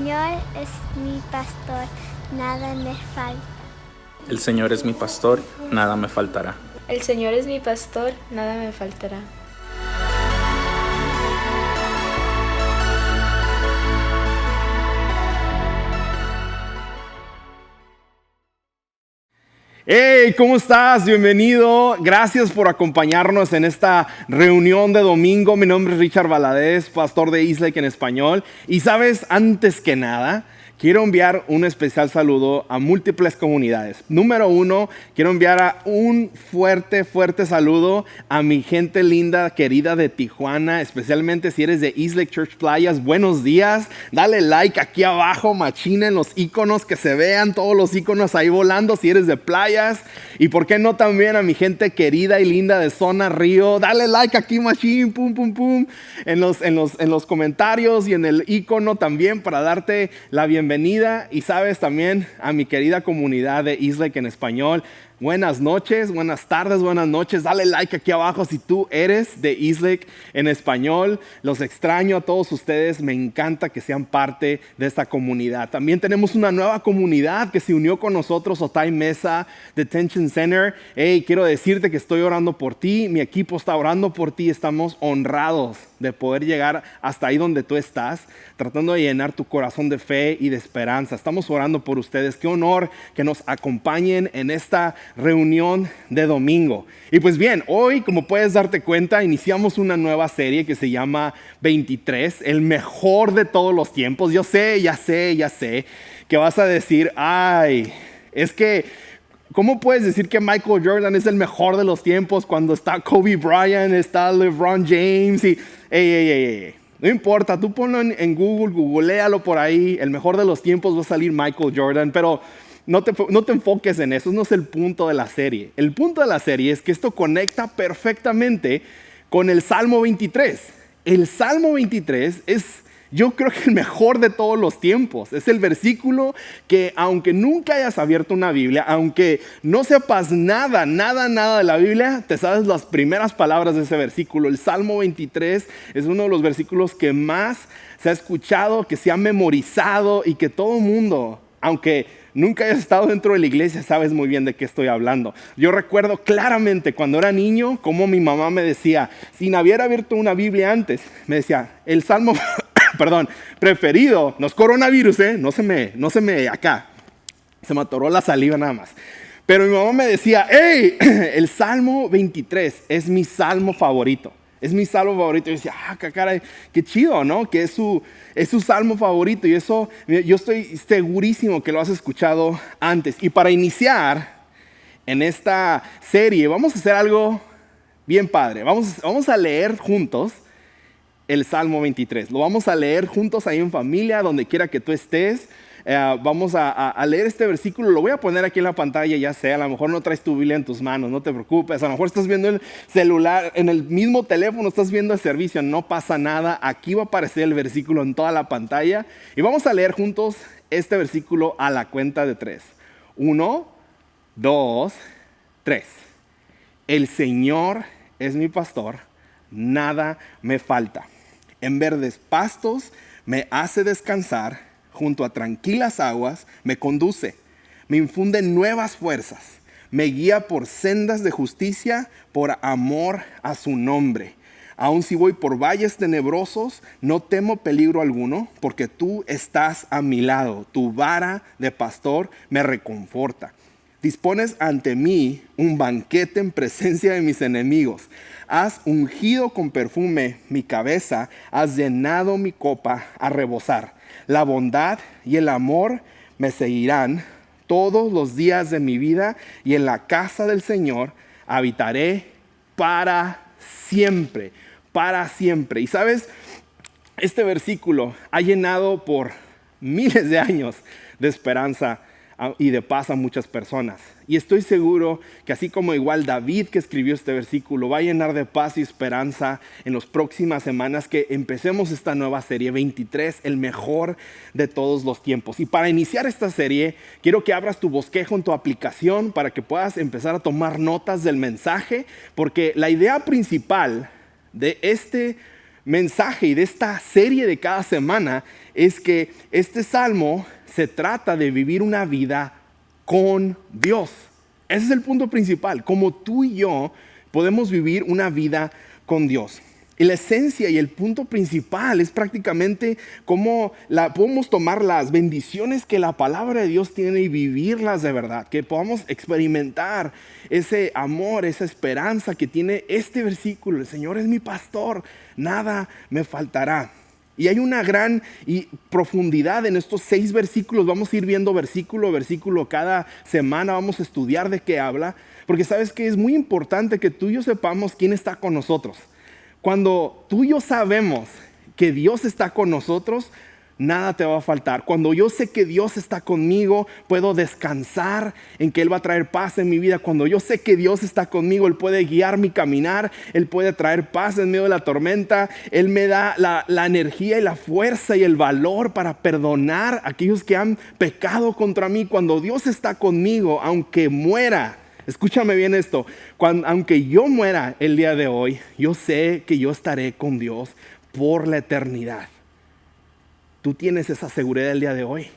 Señor es mi pastor, nada me falta. El Señor es mi pastor, nada me faltará. El Señor es mi pastor, nada me faltará. Hey, ¿cómo estás? Bienvenido. Gracias por acompañarnos en esta reunión de domingo. Mi nombre es Richard Valadez, pastor de Eastlake en español. Y sabes, antes que nada, quiero enviar un especial saludo a múltiples comunidades. Número 1, quiero enviar un fuerte saludo a mi gente linda, querida de Tijuana, especialmente si eres de Eastlake Church Playas. Buenos días, dale like aquí abajo, machina en los iconos, que se vean todos los iconos ahí volando si eres de Playas. Y por qué no también a mi gente querida y linda de Zona Río. Dale like aquí, machín, pum, pum, pum, en los comentarios y en el icono también para darte la bienvenida. Y sabes también a mi querida comunidad de Eastlake en español. Buenas noches, buenas tardes, buenas noches. Dale like aquí abajo si tú eres de Eastlake en español. Los extraño a todos ustedes. Me encanta que sean parte de esta comunidad. También tenemos una nueva comunidad que se unió con nosotros, Otay Mesa Detention Center. Hey, quiero decirte que estoy orando por ti. Mi equipo está orando por ti. Estamos honrados de poder llegar hasta ahí donde tú estás, tratando de llenar tu corazón de fe y de esperanza. Estamos orando por ustedes. Qué honor que nos acompañen en esta reunión de domingo. Y pues bien, hoy, como puedes darte cuenta, iniciamos una nueva serie que se llama 23, el mejor de todos los tiempos. Yo sé, ya sé que vas a decir, ay, es que ¿cómo puedes decir que Michael Jordan es el mejor de los tiempos cuando está Kobe Bryant, está LeBron James? Y ey. No importa, tú ponlo en Google, googlealo por ahí. El mejor de los tiempos va a salir Michael Jordan, pero no te enfoques en eso. No es el punto de la serie. El punto de la serie es que esto conecta perfectamente con el Salmo 23. El Salmo 23 es, yo creo que el mejor de todos los tiempos. Es el versículo que, aunque nunca hayas abierto una Biblia, aunque no sepas nada de la Biblia, te sabes las primeras palabras de ese versículo. El Salmo 23 es uno de los versículos que más se ha escuchado, que se ha memorizado y que todo mundo, aunque nunca hayas estado dentro de la iglesia, sabes muy bien de qué estoy hablando. Yo recuerdo claramente cuando era niño, cómo mi mamá me decía, sin haber abierto una Biblia antes, me decía, el Salmo preferido, no es coronavirus, no se me atoró la saliva nada más. Pero mi mamá me decía, hey, el Salmo 23 es mi salmo favorito. Es mi salmo favorito. Y yo decía, caray, qué chido, ¿no? Que es su salmo favorito. Y eso, yo estoy segurísimo que lo has escuchado antes. Y para iniciar en esta serie, vamos a hacer algo bien padre. Vamos a leer juntos el Salmo 23. Lo vamos a leer juntos ahí en familia, donde quiera que tú estés. Vamos a leer este versículo. Lo voy a poner aquí en la pantalla, ya sé. A lo mejor no traes tu Biblia en tus manos, no te preocupes. A lo mejor estás viendo el celular, en el mismo teléfono estás viendo el servicio. No pasa nada. Aquí va a aparecer el versículo en toda la pantalla. Y vamos a leer juntos este versículo a la cuenta de 3. 1, 2, 3. El Señor es mi pastor, nada me falta. En verdes pastos me hace descansar, junto a tranquilas aguas me conduce, me infunde nuevas fuerzas, me guía por sendas de justicia por amor a su nombre. Aun si voy por valles tenebrosos, no temo peligro alguno, porque tú estás a mi lado, tu vara de pastor me reconforta. Dispones ante mí un banquete en presencia de mis enemigos. Has ungido con perfume mi cabeza, has llenado mi copa a rebosar. La bondad y el amor me seguirán todos los días de mi vida, y en la casa del Señor habitaré para siempre, para siempre. Y sabes, este versículo ha llenado por miles de años de esperanza y de paz a muchas personas. Y estoy seguro que así como igual David, que escribió este versículo, va a llenar de paz y esperanza en las próximas semanas que empecemos esta nueva serie 23, el mejor de todos los tiempos. Y para iniciar esta serie, quiero que abras tu bosquejo en tu aplicación para que puedas empezar a tomar notas del mensaje, porque la idea principal de este mensaje y de esta serie de cada semana es que este salmo se trata de vivir una vida con Dios. Ese es el punto principal, como tú y yo podemos vivir una vida con Dios. Y la esencia y el punto principal es prácticamente cómo podemos tomar las bendiciones que la palabra de Dios tiene y vivirlas de verdad. Que podamos experimentar ese amor, esa esperanza que tiene este versículo. El Señor es mi pastor, nada me faltará. Y hay una gran profundidad en estos 6 versículos. Vamos a ir viendo versículo a versículo cada semana. Vamos a estudiar de qué habla. Porque sabes que es muy importante que tú y yo sepamos quién está con nosotros. Cuando tú y yo sabemos que Dios está con nosotros, nada te va a faltar. Cuando yo sé que Dios está conmigo, puedo descansar en que Él va a traer paz en mi vida. Cuando yo sé que Dios está conmigo, Él puede guiar mi caminar, Él puede traer paz en medio de la tormenta. Él me da la energía y la fuerza y el valor para perdonar a aquellos que han pecado contra mí. Cuando Dios está conmigo, aunque muera, escúchame bien esto, aunque yo muera el día de hoy, yo sé que yo estaré con Dios por la eternidad. Tú tienes esa seguridad el día de hoy.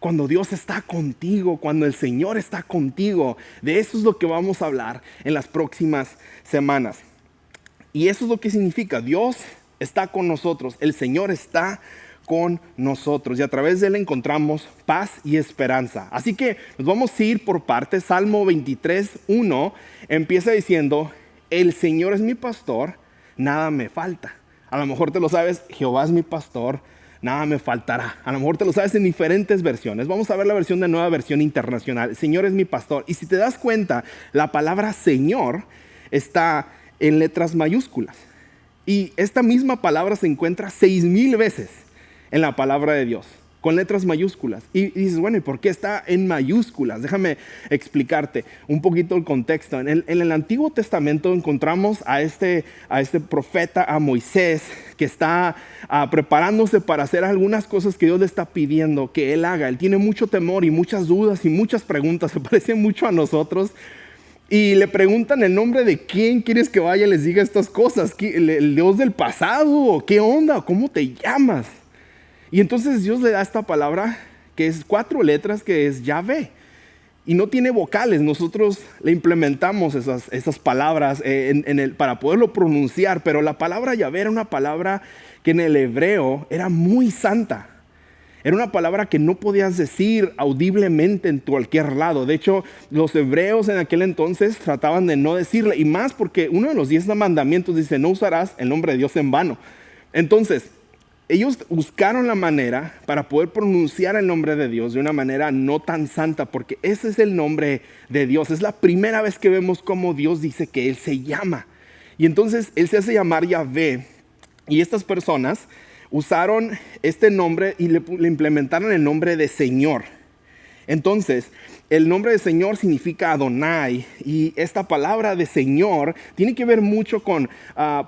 Cuando Dios está contigo, cuando el Señor está contigo, de eso es lo que vamos a hablar en las próximas semanas. Y eso es lo que significa, Dios está con nosotros, el Señor está con nosotros y a través de Él encontramos paz y esperanza. Así que nos vamos a ir por partes. Salmo 23:1 empieza diciendo, el Señor es mi pastor, nada me falta. A lo mejor te lo sabes, Jehová es mi pastor, nada me faltará. A lo mejor te lo sabes en diferentes versiones. Vamos a ver la versión de Nueva Versión Internacional. El Señor es mi pastor. Y si te das cuenta, la palabra Señor está en letras mayúsculas. Y esta misma palabra se encuentra 6,000 veces en la palabra de Dios, con letras mayúsculas. Y dices, bueno, ¿y por qué está en mayúsculas? Déjame explicarte un poquito el contexto. En el Antiguo Testamento encontramos a este profeta, a Moisés, que está preparándose para hacer algunas cosas que Dios le está pidiendo que él haga. Él tiene mucho temor y muchas dudas y muchas preguntas, se parece mucho a nosotros. Y le preguntan el nombre de quién quieres que vaya y les diga estas cosas. ¿El Dios del pasado? ¿Qué onda? ¿Cómo te llamas? Y entonces Dios le da esta palabra que es 4 letras, que es Yahvé. Y no tiene vocales. Nosotros le implementamos esas palabras para poderlo pronunciar. Pero la palabra Yahvé era una palabra que en el hebreo era muy santa. Era una palabra que no podías decir audiblemente en cualquier lado. De hecho, los hebreos en aquel entonces trataban de no decirle. Y más porque uno de los 10 mandamientos dice, no usarás el nombre de Dios en vano. Entonces, ellos buscaron la manera para poder pronunciar el nombre de Dios de una manera no tan santa, porque ese es el nombre de Dios. Es la primera vez que vemos cómo Dios dice que Él se llama. Y entonces Él se hace llamar Yahvé. Y estas personas usaron este nombre y le implementaron el nombre de Señor. Entonces, el nombre de Señor significa Adonai, y esta palabra de Señor tiene que ver mucho con,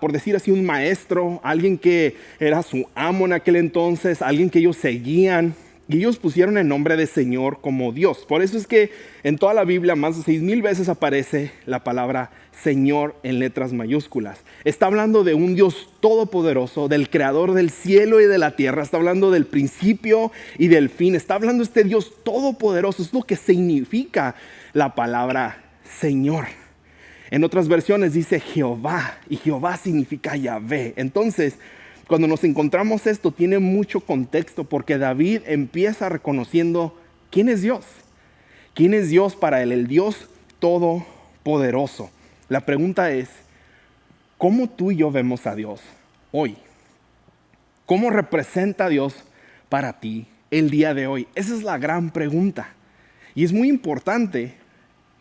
por decir así, un maestro, alguien que era su amo en aquel entonces, alguien que ellos seguían, y ellos pusieron el nombre de Señor como Dios. Por eso es que en toda la Biblia más de 6,000 veces aparece la palabra Señor en letras mayúsculas. Está hablando de un Dios todopoderoso, del creador del cielo y de la tierra. Está hablando del principio y del fin. Está hablando de este Dios todopoderoso. Es lo que significa la palabra Señor. En otras versiones dice Jehová, y Jehová significa Yahvé. Entonces, cuando nos encontramos esto, tiene mucho contexto, porque David empieza reconociendo quién es Dios. ¿Quién es Dios para él? El Dios todopoderoso. La pregunta es, ¿cómo tú y yo vemos a Dios hoy? ¿Cómo representa a Dios para ti el día de hoy? Esa es la gran pregunta. Y es muy importante,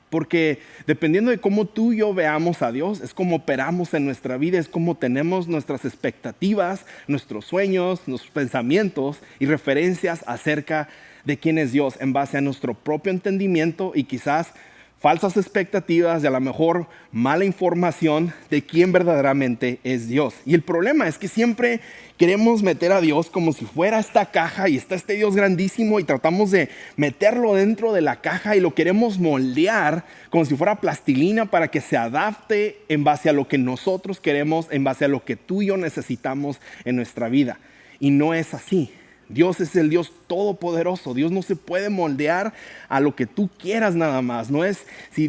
porque dependiendo de cómo tú y yo veamos a Dios, es como operamos en nuestra vida, es como tenemos nuestras expectativas, nuestros sueños, nuestros pensamientos y referencias acerca de quién es Dios en base a nuestro propio entendimiento y quizás falsas expectativas y a lo mejor mala información de quién verdaderamente es Dios. Y el problema es que siempre queremos meter a Dios como si fuera esta caja y está este Dios grandísimo y tratamos de meterlo dentro de la caja y lo queremos moldear como si fuera plastilina para que se adapte en base a lo que nosotros queremos, en base a lo que tú y yo necesitamos en nuestra vida. Y no es así. Dios es el Dios todopoderoso. Dios no se puede moldear a lo que tú quieras nada más. No es si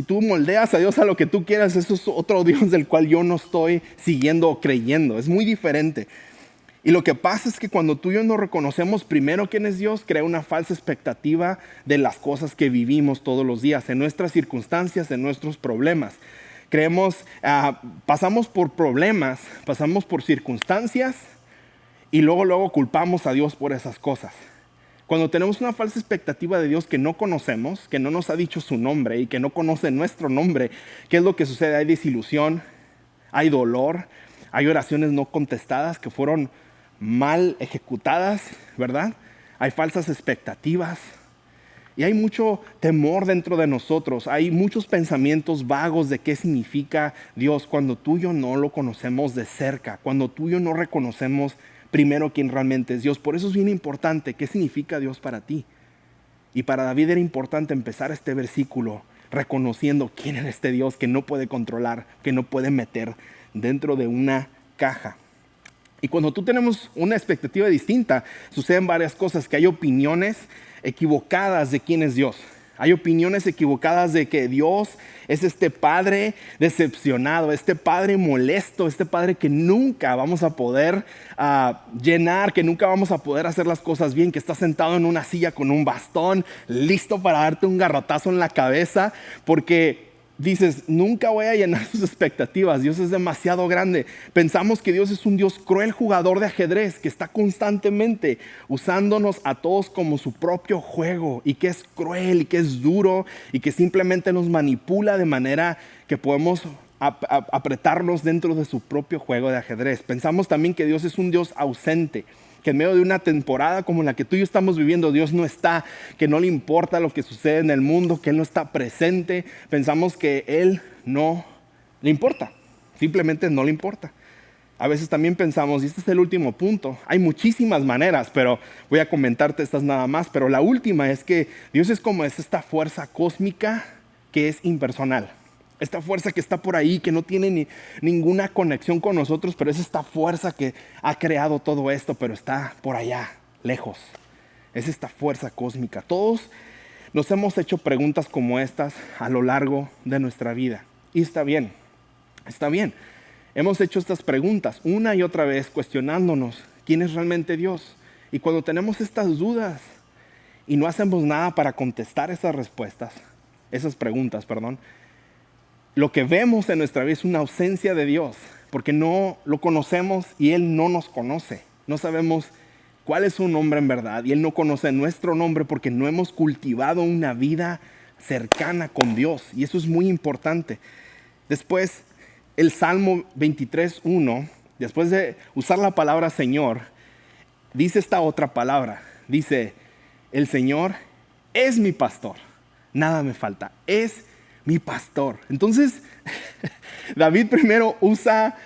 tú moldeas a Dios a lo que tú quieras, eso es otro Dios del cual yo no estoy siguiendo o creyendo. Es muy diferente. Y lo que pasa es que cuando tú y yo no reconocemos primero quién es Dios, crea una falsa expectativa de las cosas que vivimos todos los días, en nuestras circunstancias, en nuestros problemas. Pasamos por problemas, pasamos por circunstancias, y luego culpamos a Dios por esas cosas. Cuando tenemos una falsa expectativa de Dios que no conocemos, que no nos ha dicho su nombre y que no conoce nuestro nombre, ¿qué es lo que sucede? Hay desilusión, hay dolor, hay oraciones no contestadas que fueron mal ejecutadas, ¿verdad? Hay falsas expectativas y hay mucho temor dentro de nosotros. Hay muchos pensamientos vagos de qué significa Dios cuando tú y yo no lo conocemos de cerca, cuando tú y yo no reconocemos primero quién realmente es Dios. Por eso es bien importante qué significa Dios para ti. Y para David era importante empezar este versículo reconociendo quién era este Dios que no puede controlar, que no puede meter dentro de una caja. Y cuando tú tenemos una expectativa distinta, suceden varias cosas, que hay opiniones equivocadas de quién es Dios. Hay opiniones equivocadas de que Dios es este padre decepcionado, este padre molesto, este padre que nunca vamos a poder llenar, que nunca vamos a poder hacer las cosas bien, que está sentado en una silla con un bastón, listo para darte un garrotazo en la cabeza, porque dices, nunca voy a llenar sus expectativas. Dios es demasiado grande. Pensamos que Dios es un Dios cruel jugador de ajedrez que está constantemente usándonos a todos como su propio juego y que es cruel y que es duro y que simplemente nos manipula de manera que podemos apretarnos dentro de su propio juego de ajedrez. Pensamos también que Dios es un Dios ausente, que en medio de una temporada como la que tú y yo estamos viviendo, Dios no está, que no le importa lo que sucede en el mundo, que Él no está presente. Pensamos que Él no le importa, simplemente no le importa. A veces también pensamos, y este es el último punto, hay muchísimas maneras, pero voy a comentarte estas nada más, pero la última es que Dios es como esta fuerza cósmica que es impersonal. Esta fuerza que está por ahí, que no tiene ninguna conexión con nosotros, pero es esta fuerza que ha creado todo esto, pero está por allá, lejos. Es esta fuerza cósmica. Todos nos hemos hecho preguntas como estas a lo largo de nuestra vida. Y está bien, está bien. Hemos hecho estas preguntas una y otra vez cuestionándonos quién es realmente Dios. Y cuando tenemos estas dudas y no hacemos nada para contestar esas preguntas, lo que vemos en nuestra vida es una ausencia de Dios, porque no lo conocemos y Él no nos conoce. No sabemos cuál es su nombre en verdad y Él no conoce nuestro nombre porque no hemos cultivado una vida cercana con Dios, y eso es muy importante. Después, el Salmo 23:1, después de usar la palabra Señor, dice esta otra palabra. Dice, el Señor es mi pastor, nada me falta, es mi pastor. Entonces, David primero usa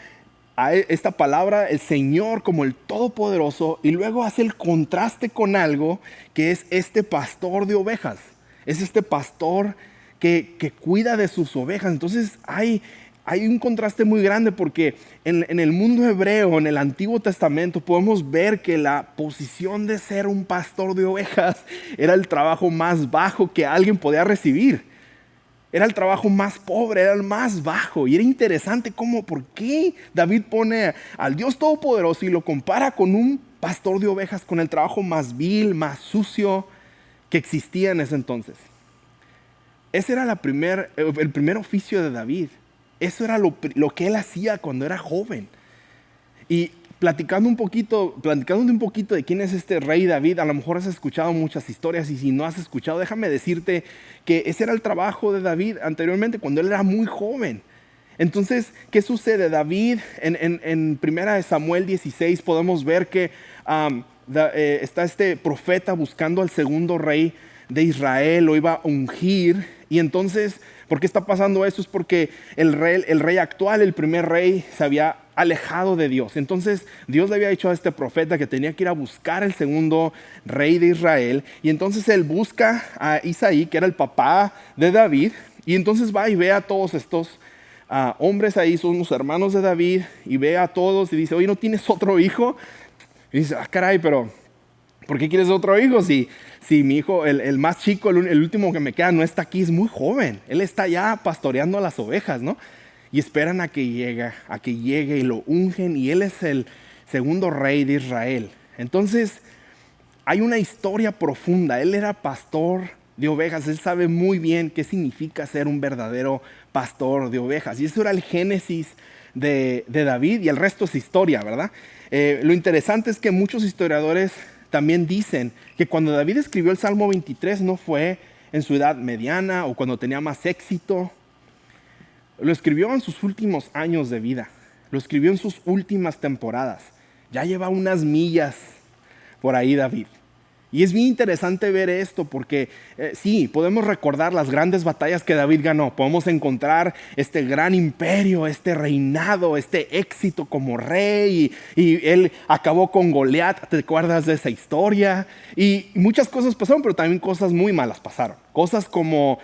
esta palabra, el Señor, como el Todopoderoso, y luego hace el contraste con algo que es este pastor de ovejas. Es este pastor que cuida de sus ovejas. Entonces, hay un contraste muy grande porque en el mundo hebreo, en el Antiguo Testamento, podemos ver que la posición de ser un pastor de ovejas era el trabajo más bajo que alguien podía recibir. Era el trabajo más pobre, era el más bajo. Y era interesante por qué David pone al Dios Todopoderoso y lo compara con un pastor de ovejas, con el trabajo más vil, más sucio que existía en ese entonces. Ese era el primer oficio de David. Eso era lo que él hacía cuando era joven. Y platicando un poquito de quién es este rey David, a lo mejor has escuchado muchas historias, y si no has escuchado, déjame decirte que ese era el trabajo de David anteriormente, cuando él era muy joven. Entonces, ¿qué sucede? David, en 1 Samuel 16, podemos ver que está este profeta buscando al segundo rey de Israel, lo iba a ungir. Y entonces, ¿por qué está pasando eso? Es porque el rey actual, el primer rey, se había alejado de Dios. Entonces Dios le había dicho a este profeta que tenía que ir a buscar el segundo rey de Israel. Y entonces él busca a Isaí, que era el papá de David. Y entonces va y ve a todos estos hombres ahí, son los hermanos de David. Y ve a todos y dice, oye, ¿no tienes otro hijo? Y dice, caray, pero ¿por qué quieres otro hijo? Si mi hijo, el más chico, el último que me queda, no está aquí, es muy joven. Él está ya pastoreando a las ovejas, ¿no? Y esperan a que llegue y lo ungen. Y él es el segundo rey de Israel. Entonces, hay una historia profunda. Él era pastor de ovejas. Él sabe muy bien qué significa ser un verdadero pastor de ovejas. Y eso era el génesis de David. Y el resto es historia, ¿verdad? Lo interesante es que muchos historiadores también dicen que cuando David escribió el Salmo 23 no fue en su edad mediana o cuando tenía más éxito. Lo escribió en sus últimos años de vida. Lo escribió en sus últimas temporadas. Ya lleva unas millas por ahí David. Y es bien interesante ver esto porque sí, podemos recordar las grandes batallas que David ganó. Podemos encontrar este gran imperio, este reinado, este éxito como rey. Y él acabó con Goliat. ¿Te acuerdas de esa historia? Y muchas cosas pasaron, pero también cosas muy malas pasaron. Cosas como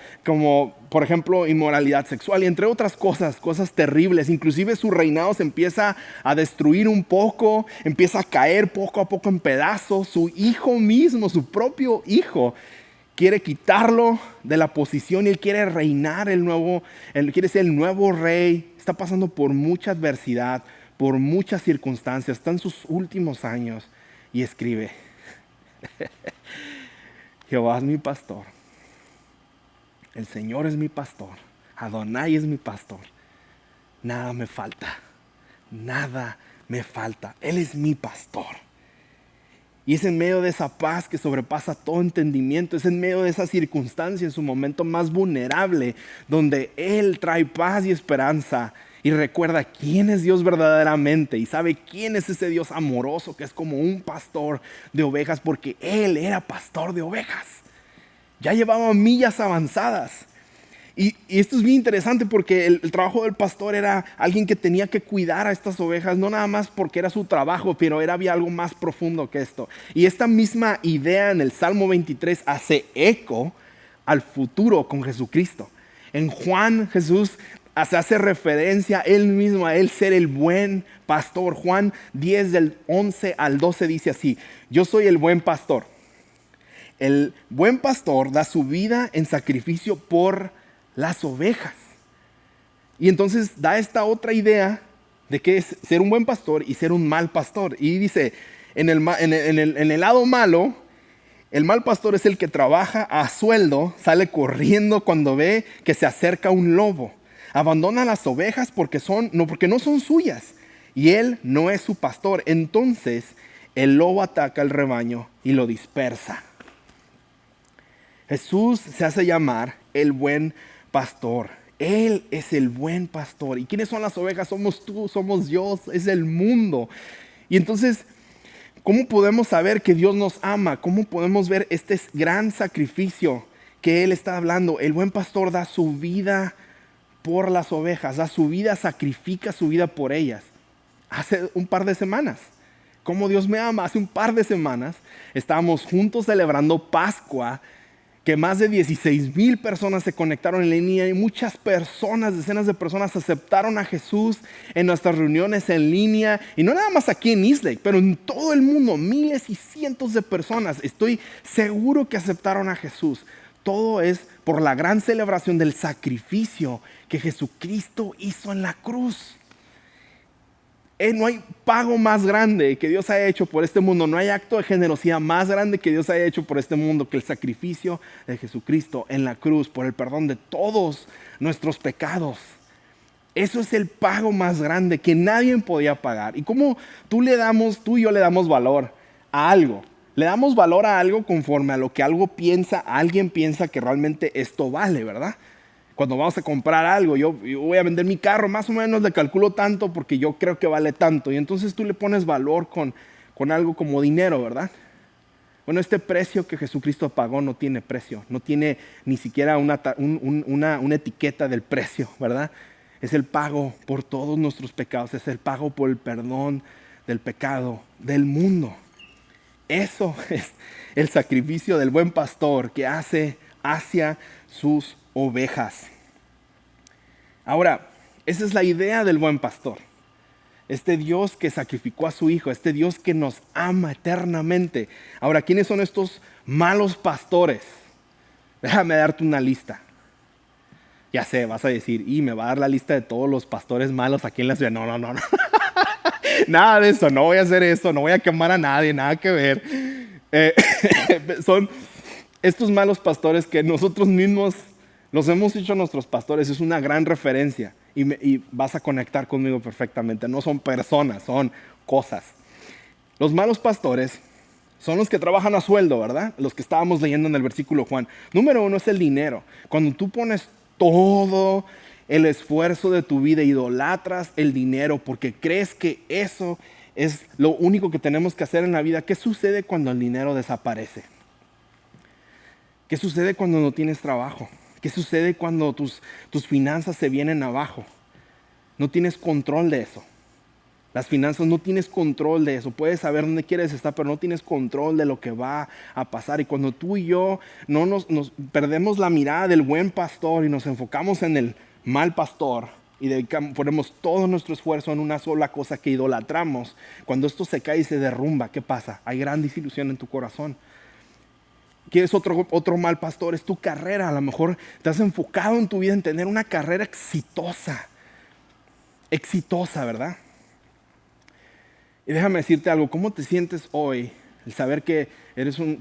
por ejemplo, inmoralidad sexual y entre otras cosas terribles. Inclusive su reinado se empieza a destruir un poco, empieza a caer poco a poco en pedazos. Su hijo mismo, su propio hijo, quiere quitarlo de la posición y él quiere reinar él quiere ser el nuevo rey. Está pasando por mucha adversidad, por muchas circunstancias. Está en sus últimos años y escribe: Jehová es mi pastor. El Señor es mi pastor. Adonai es mi pastor. Nada me falta. Nada me falta. Él es mi pastor. Y es en medio de esa paz que sobrepasa todo entendimiento. Es en medio de esa circunstancia, en su momento más vulnerable, donde Él trae paz y esperanza. Y recuerda quién es Dios verdaderamente. Y sabe quién es ese Dios amoroso que es como un pastor de ovejas. Porque Él era pastor de ovejas. Ya llevaba millas avanzadas. Y esto es bien interesante porque el trabajo del pastor era alguien que tenía que cuidar a estas ovejas, no nada más porque era su trabajo, pero había algo más profundo que esto. Y esta misma idea en el Salmo 23 hace eco al futuro con Jesucristo. En Juan, Jesús hace referencia él mismo a él ser el buen pastor. Juan 10 del 11 al 12 dice así: yo soy el buen pastor. El buen pastor da su vida en sacrificio por las ovejas. Y entonces da esta otra idea de qué es ser un buen pastor y ser un mal pastor. Y dice, en el lado malo, el mal pastor es el que trabaja a sueldo, sale corriendo cuando ve que se acerca un lobo. Abandona las ovejas porque no son suyas. Y él no es su pastor. Entonces el lobo ataca al rebaño y lo dispersa. Jesús se hace llamar el buen pastor. Él es el buen pastor. ¿Y quiénes son las ovejas? Somos tú, somos Dios, es el mundo. Y entonces, ¿cómo podemos saber que Dios nos ama? ¿Cómo podemos ver este gran sacrificio que Él está hablando? El buen pastor da su vida por las ovejas, da su vida, sacrifica su vida por ellas. Hace un par de semanas, ¿cómo Dios me ama? Hace un par de semanas estábamos juntos celebrando Pascua, que más de 16,000 personas se conectaron en línea y muchas personas, decenas de personas aceptaron a Jesús en nuestras reuniones en línea. Y no nada más aquí en Eastlake, pero en todo el mundo, miles y cientos de personas. Estoy seguro que aceptaron a Jesús. Todo es por la gran celebración del sacrificio que Jesucristo hizo en la cruz. No hay pago más grande que Dios haya hecho por este mundo. No hay acto de generosidad más grande que Dios haya hecho por este mundo que el sacrificio de Jesucristo en la cruz por el perdón de todos nuestros pecados. Eso es el pago más grande que nadie podía pagar. Y como tú y yo le damos valor a algo. Le damos valor a algo conforme a lo que alguien piensa que realmente esto vale, ¿verdad? Cuando vamos a comprar algo, yo voy a vender mi carro, más o menos le calculo tanto porque yo creo que vale tanto. Y entonces tú le pones valor con algo como dinero, ¿verdad? Bueno, este precio que Jesucristo pagó no tiene precio, no tiene ni siquiera una etiqueta del precio, ¿verdad? Es el pago por todos nuestros pecados, es el pago por el perdón del pecado del mundo. Eso es el sacrificio del buen pastor que hace hacia sus ovejas. Ahora, esa es la idea del buen pastor. Este Dios que sacrificó a su Hijo, este Dios que nos ama eternamente. Ahora, ¿quiénes son estos malos pastores? Déjame darte una lista. Ya sé, vas a decir, y me va a dar la lista de todos los pastores malos aquí en la ciudad. No. Nada de eso, no voy a hacer eso, no voy a quemar a nadie, nada que ver. Son estos malos pastores que nosotros mismos los hemos hecho a nuestros pastores. Es una gran referencia. Y vas a conectar conmigo perfectamente. No son personas, son cosas. Los malos pastores son los que trabajan a sueldo, ¿verdad? Los que estábamos leyendo en el versículo Juan. Número 1 es el dinero. Cuando tú pones todo el esfuerzo de tu vida, idolatras el dinero porque crees que eso es lo único que tenemos que hacer en la vida. ¿Qué sucede cuando el dinero desaparece? ¿Qué sucede cuando no tienes trabajo? ¿Qué sucede cuando tus finanzas se vienen abajo? No tienes control de eso. Las finanzas no tienes control de eso. Puedes saber dónde quieres estar, pero no tienes control de lo que va a pasar. Y cuando tú y yo no nos perdemos la mirada del buen pastor y nos enfocamos en el mal pastor y ponemos todo nuestro esfuerzo en una sola cosa que idolatramos, cuando esto se cae y se derrumba, ¿qué pasa? Hay gran desilusión en tu corazón. ¿Quieres otro mal pastor? Es tu carrera. A lo mejor te has enfocado en tu vida en tener una carrera exitosa. Exitosa, ¿verdad? Y déjame decirte algo. ¿Cómo te sientes hoy? El saber que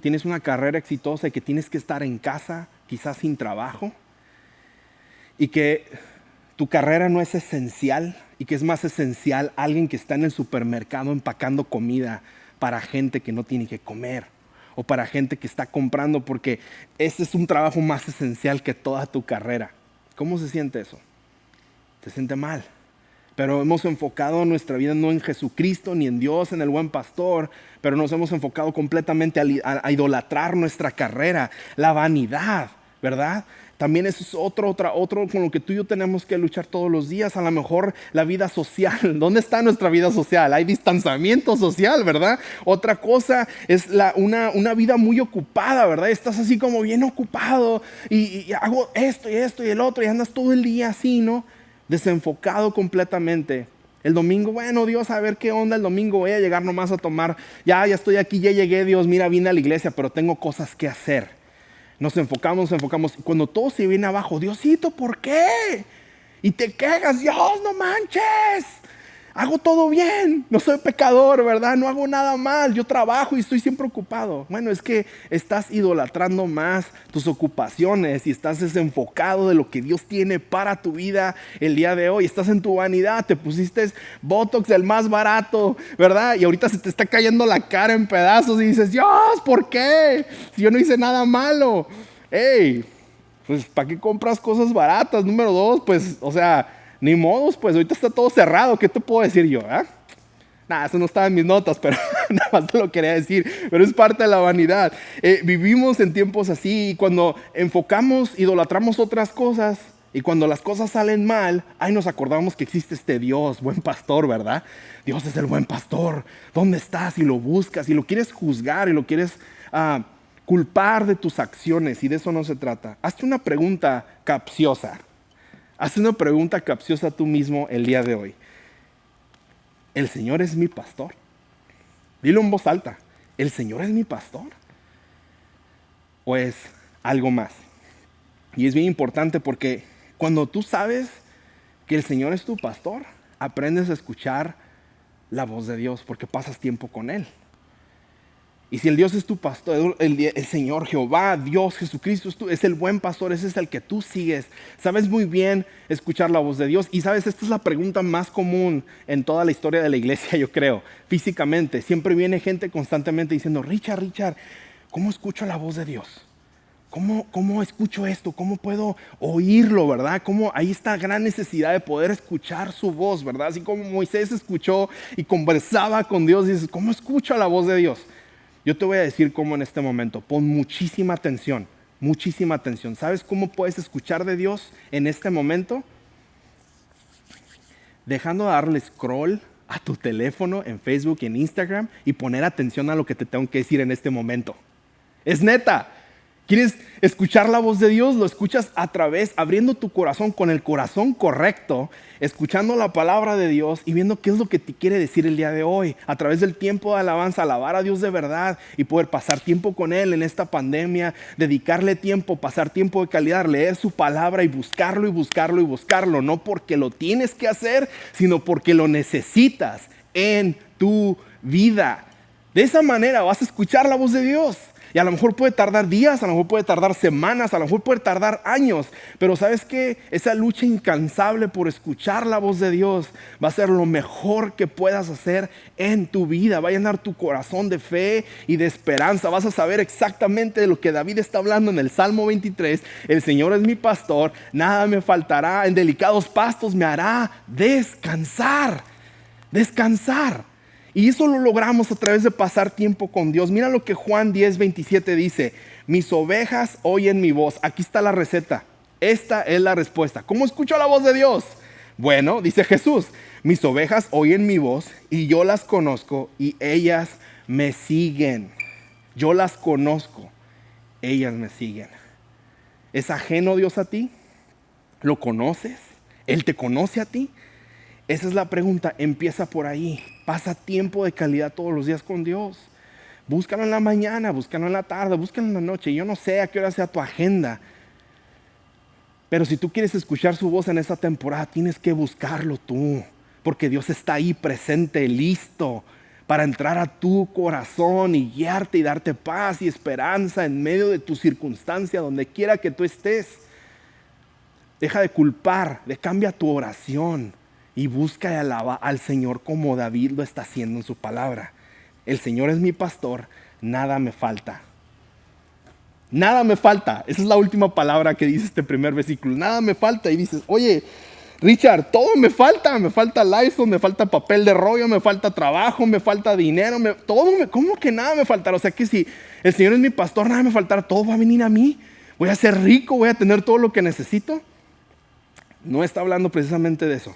tienes una carrera exitosa y que tienes que estar en casa, quizás sin trabajo. Y que tu carrera no es esencial. Y que es más esencial alguien que está en el supermercado empacando comida para gente que no tiene que comer. O para gente que está comprando, porque ese es un trabajo más esencial que toda tu carrera. ¿Cómo se siente eso? Se siente mal. Pero hemos enfocado nuestra vida no en Jesucristo, ni en Dios, en el buen pastor, pero nos hemos enfocado completamente a idolatrar nuestra carrera, la vanidad, ¿verdad? También eso es otro con lo que tú y yo tenemos que luchar todos los días. A lo mejor la vida social. ¿Dónde está nuestra vida social? Hay distanciamiento social, ¿verdad? Otra cosa es una vida muy ocupada, ¿verdad? Estás así como bien ocupado y hago esto y el otro y andas todo el día así, ¿no? Desenfocado completamente. El domingo, bueno, Dios, a ver qué onda el domingo. Voy a llegar nomás a tomar. Ya estoy aquí, ya llegué, Dios, mira, vine a la iglesia, pero tengo cosas que hacer. Nos enfocamos. Y cuando todo se viene abajo, Diosito, ¿por qué? Y te quejas, Dios, no manches. Hago todo bien, no soy pecador, ¿verdad? No hago nada mal, yo trabajo y estoy siempre ocupado. Bueno, es que estás idolatrando más tus ocupaciones y estás desenfocado de lo que Dios tiene para tu vida el día de hoy. Estás en tu vanidad, te pusiste Botox el más barato, ¿verdad? Y ahorita se te está cayendo la cara en pedazos y dices, Dios, ¿por qué? Si yo no hice nada malo. Hey, pues ¿para qué compras cosas baratas? Número 2, pues, o sea, ni modos, pues ahorita está todo cerrado. ¿Qué te puedo decir yo? Nada, eso no estaba en mis notas, pero nada más te lo quería decir. Pero es parte de la vanidad. Vivimos en tiempos así y cuando enfocamos, idolatramos otras cosas y cuando las cosas salen mal, ahí nos acordamos que existe este Dios, buen pastor, ¿verdad? Dios es el buen pastor. ¿Dónde estás? Y lo buscas y lo quieres juzgar y lo quieres culpar de tus acciones y de eso no se trata. Hazte una pregunta capciosa. Haz una pregunta capciosa tú mismo el día de hoy. ¿El Señor es mi pastor? Dilo en voz alta. ¿El Señor es mi pastor? ¿O es algo más? Y es bien importante porque cuando tú sabes que el Señor es tu pastor, aprendes a escuchar la voz de Dios porque pasas tiempo con Él. Y si el Dios es tu pastor, el Señor Jehová, Dios, Jesucristo es el buen pastor, ese es el que tú sigues. Sabes muy bien escuchar la voz de Dios. Y sabes, esta es la pregunta más común en toda la historia de la iglesia, yo creo. Físicamente, siempre viene gente constantemente diciendo, Richard, ¿cómo escucho la voz de Dios? ¿Cómo escucho esto? ¿Cómo puedo oírlo, verdad? Hay esta gran necesidad de poder escuchar su voz, ¿verdad? Así como Moisés escuchó y conversaba con Dios, dices, ¿cómo escucho la voz de Dios? Yo te voy a decir cómo en este momento. Pon muchísima atención, muchísima atención. ¿Sabes cómo puedes escuchar de Dios en este momento? Dejando de darle scroll a tu teléfono en Facebook y en Instagram y poner atención a lo que te tengo que decir en este momento. Es neta. ¿Quieres escuchar la voz de Dios? Lo escuchas abriendo tu corazón con el corazón correcto, escuchando la palabra de Dios y viendo qué es lo que te quiere decir el día de hoy. A través del tiempo de alabanza, alabar a Dios de verdad y poder pasar tiempo con Él en esta pandemia, dedicarle tiempo, pasar tiempo de calidad, leer su palabra y buscarlo y buscarlo y buscarlo. No porque lo tienes que hacer, sino porque lo necesitas en tu vida. De esa manera vas a escuchar la voz de Dios. Y a lo mejor puede tardar días, a lo mejor puede tardar semanas, a lo mejor puede tardar años. Pero ¿sabes qué? Esa lucha incansable por escuchar la voz de Dios va a ser lo mejor que puedas hacer en tu vida. Va a llenar tu corazón de fe y de esperanza. Vas a saber exactamente de lo que David está hablando en el Salmo 23. El Señor es mi pastor, nada me faltará. En delicados pastos me hará descansar. Descansar. Y eso lo logramos a través de pasar tiempo con Dios. Mira lo que Juan 10:27 dice. Mis ovejas oyen mi voz. Aquí está la receta. Esta es la respuesta. ¿Cómo escucho la voz de Dios? Bueno, dice Jesús. Mis ovejas oyen mi voz y yo las conozco y ellas me siguen. Yo las conozco. Ellas me siguen. ¿Es ajeno Dios a ti? ¿Lo conoces? ¿Él te conoce a ti? Esa es la pregunta, empieza por ahí. Pasa tiempo de calidad todos los días con Dios. Búscalo en la mañana, búscalo en la tarde, búscalo en la noche. Yo no sé a qué hora sea tu agenda. Pero si tú quieres escuchar su voz en esta temporada, tienes que buscarlo tú. Porque Dios está ahí presente, listo para entrar a tu corazón y guiarte y darte paz y esperanza en medio de tu circunstancia, donde quiera que tú estés. Deja de culpar, cambia tu oración. Y busca y alaba al Señor como David lo está haciendo en su palabra. El Señor es mi pastor, nada me falta. Nada me falta. Esa es la última palabra que dice este primer versículo. Nada me falta. Y dices, oye, Richard, todo me falta. Me falta Lysol, me falta papel de rollo, me falta trabajo, me falta dinero. ¿Cómo que nada me faltará? O sea que si el Señor es mi pastor, nada me faltará. Todo va a venir a mí. Voy a ser rico, voy a tener todo lo que necesito. No está hablando precisamente de eso.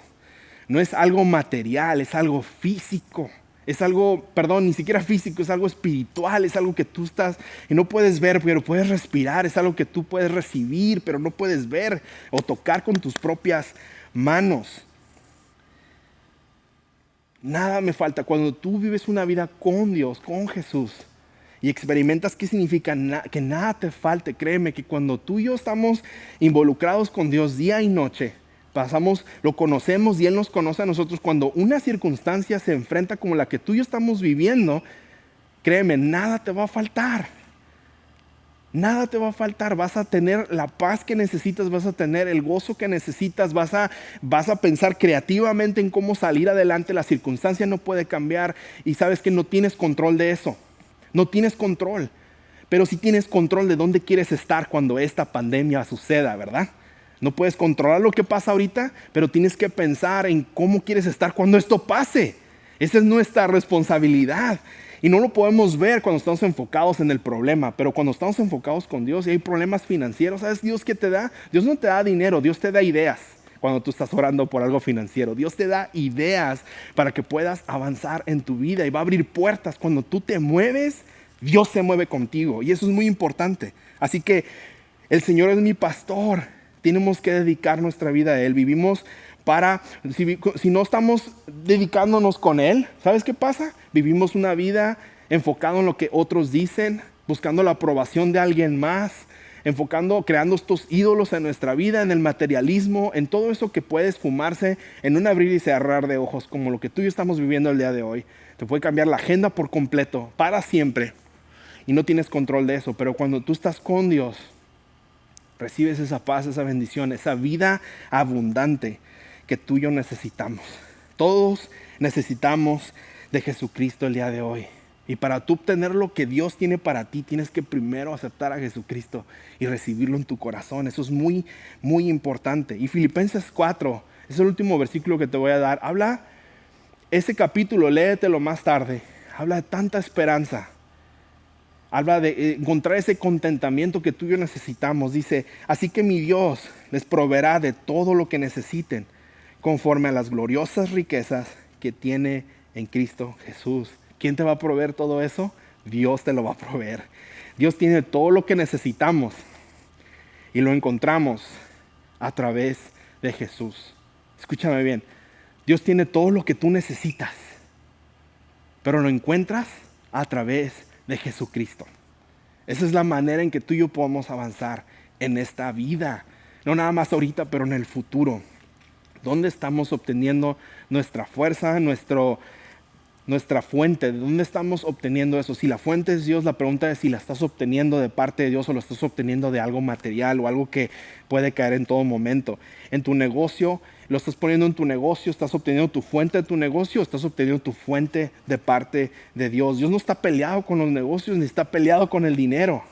No es algo material, es algo físico. Es algo, ni siquiera físico, es algo espiritual. Es algo que tú estás y no puedes ver, pero puedes respirar. Es algo que tú puedes recibir, pero no puedes ver o tocar con tus propias manos. Nada me falta. Cuando tú vives una vida con Dios, con Jesús, y experimentas qué significa que nada te falte, créeme que cuando tú y yo estamos involucrados con Dios día y noche, lo conocemos y Él nos conoce a nosotros. Cuando una circunstancia se enfrenta como la que tú y yo estamos viviendo, créeme, nada te va a faltar. Nada te va a faltar. Vas a tener la paz que necesitas, vas a tener el gozo que necesitas, vas a pensar creativamente en cómo salir adelante. La circunstancia no puede cambiar y sabes que no tienes control de eso. No tienes control. Pero sí tienes control de dónde quieres estar cuando esta pandemia suceda, ¿verdad? No puedes controlar lo que pasa ahorita, pero tienes que pensar en cómo quieres estar cuando esto pase. Esa es nuestra responsabilidad. Y no lo podemos ver cuando estamos enfocados en el problema, pero cuando estamos enfocados con Dios y hay problemas financieros, ¿sabes Dios qué te da? Dios no te da dinero, Dios te da ideas cuando tú estás orando por algo financiero. Dios te da ideas para que puedas avanzar en tu vida y va a abrir puertas. Cuando tú te mueves, Dios se mueve contigo y eso es muy importante. Así que el Señor es mi pastor. Tenemos que dedicar nuestra vida a Él. Vivimos si no estamos dedicándonos con Él, ¿sabes qué pasa? Vivimos una vida enfocada en lo que otros dicen, buscando la aprobación de alguien más, creando estos ídolos en nuestra vida, en el materialismo, en todo eso que puede esfumarse en un abrir y cerrar de ojos, como lo que tú y yo estamos viviendo el día de hoy. Te puede cambiar la agenda por completo, para siempre, y no tienes control de eso. Pero cuando tú estás con Dios, recibes esa paz, esa bendición, esa vida abundante que tú y yo necesitamos. Todos necesitamos de Jesucristo el día de hoy. Y para tú obtener lo que Dios tiene para ti, tienes que primero aceptar a Jesucristo y recibirlo en tu corazón. Eso es muy, muy importante. Y Filipenses 4, es el último versículo que te voy a dar. Ese capítulo, léetelo más tarde. Habla de tanta esperanza. Habla de encontrar ese contentamiento que tú y yo necesitamos. Dice, así que mi Dios les proveerá de todo lo que necesiten, conforme a las gloriosas riquezas que tiene en Cristo Jesús. ¿Quién te va a proveer todo eso? Dios te lo va a proveer. Dios tiene todo lo que necesitamos y lo encontramos a través de Jesús. Escúchame bien, Dios tiene todo lo que tú necesitas, pero lo encuentras a través de Jesucristo. Esa es la manera en que tú y yo podemos avanzar en esta vida. No nada más ahorita, pero en el futuro. ¿Dónde estamos obteniendo nuestra fuerza, nuestra fuente? ¿De dónde estamos obteniendo eso? Si la fuente es Dios, la pregunta es si la estás obteniendo de parte de Dios o lo estás obteniendo de algo material o algo que puede caer en todo momento. En tu negocio, lo estás poniendo en tu negocio, estás obteniendo tu fuente de tu negocio o estás obteniendo tu fuente de parte de Dios. Dios no está peleado con los negocios ni está peleado con el dinero.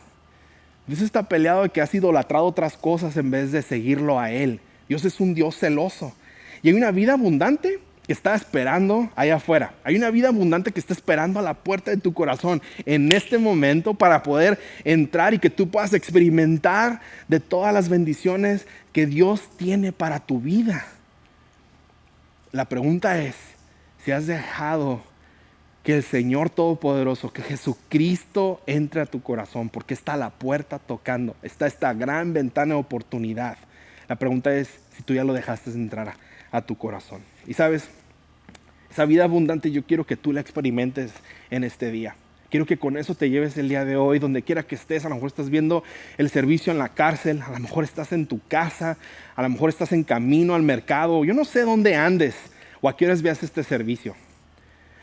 Dios está peleado de que has idolatrado otras cosas en vez de seguirlo a Él. Dios es un Dios celoso. Y hay una vida abundante que está esperando allá afuera. Hay una vida abundante que está esperando a la puerta de tu corazón en este momento para poder entrar y que tú puedas experimentar de todas las bendiciones que Dios tiene para tu vida. La pregunta es si has dejado que el Señor Todopoderoso, que Jesucristo entre a tu corazón, porque está a la puerta tocando. Está esta gran ventana de oportunidad. La pregunta es si tú ya lo dejaste entrar a tu corazón. Y sabes, esa vida abundante yo quiero que tú la experimentes en este día. Quiero que con eso te lleves el día de hoy, donde quiera que estés. A lo mejor estás viendo el servicio en la cárcel, a lo mejor estás en tu casa, a lo mejor estás en camino al mercado. Yo no sé dónde andes o a qué horas veas este servicio.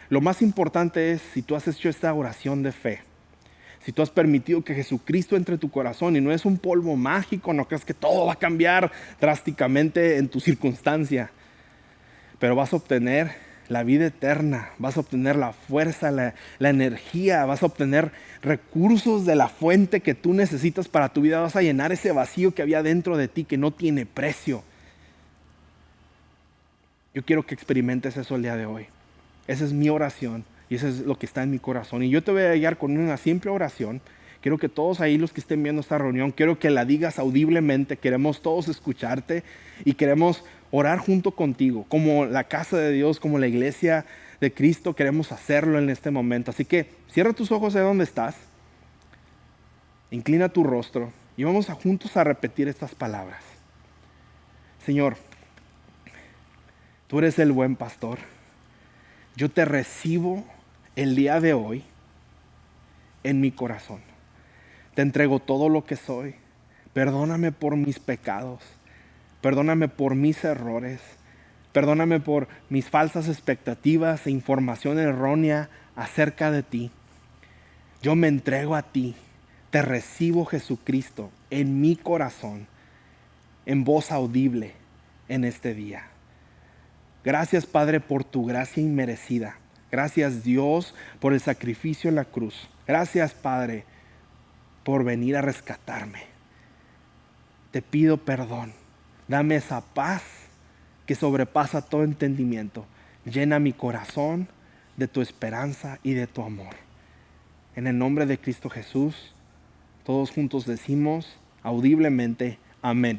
Lo más importante es si tú has hecho esta oración de fe. Si tú has permitido que Jesucristo entre en tu corazón y no es un polvo mágico, no creas que todo va a cambiar drásticamente en tu circunstancia. Pero vas a obtener la vida eterna, vas a obtener la fuerza, la energía, vas a obtener recursos de la fuente que tú necesitas para tu vida. Vas a llenar ese vacío que había dentro de ti que no tiene precio. Yo quiero que experimentes eso el día de hoy. Esa es mi oración y eso es lo que está en mi corazón. Y yo te voy a guiar con una simple oración. Quiero que todos ahí los que estén viendo esta reunión, quiero que la digas audiblemente. Queremos todos escucharte y queremos orar junto contigo. Como la casa de Dios, como la iglesia de Cristo, queremos hacerlo en este momento. Así que cierra tus ojos de donde estás. Inclina tu rostro y vamos juntos a repetir estas palabras. Señor, tú eres el buen pastor. Yo te recibo el día de hoy en mi corazón. Te entrego todo lo que soy. Perdóname por mis pecados. Perdóname por mis errores. Perdóname por mis falsas expectativas e información errónea acerca de ti. Yo me entrego a ti. Te recibo, Jesucristo, en mi corazón, en voz audible en este día. Gracias, Padre, por tu gracia inmerecida. Gracias, Dios, por el sacrificio en la cruz. Gracias, Padre, por venir a rescatarme. Te pido perdón. Dame esa paz que sobrepasa todo entendimiento. Llena mi corazón de tu esperanza y de tu amor. En el nombre de Cristo Jesús, todos juntos decimos audiblemente amén.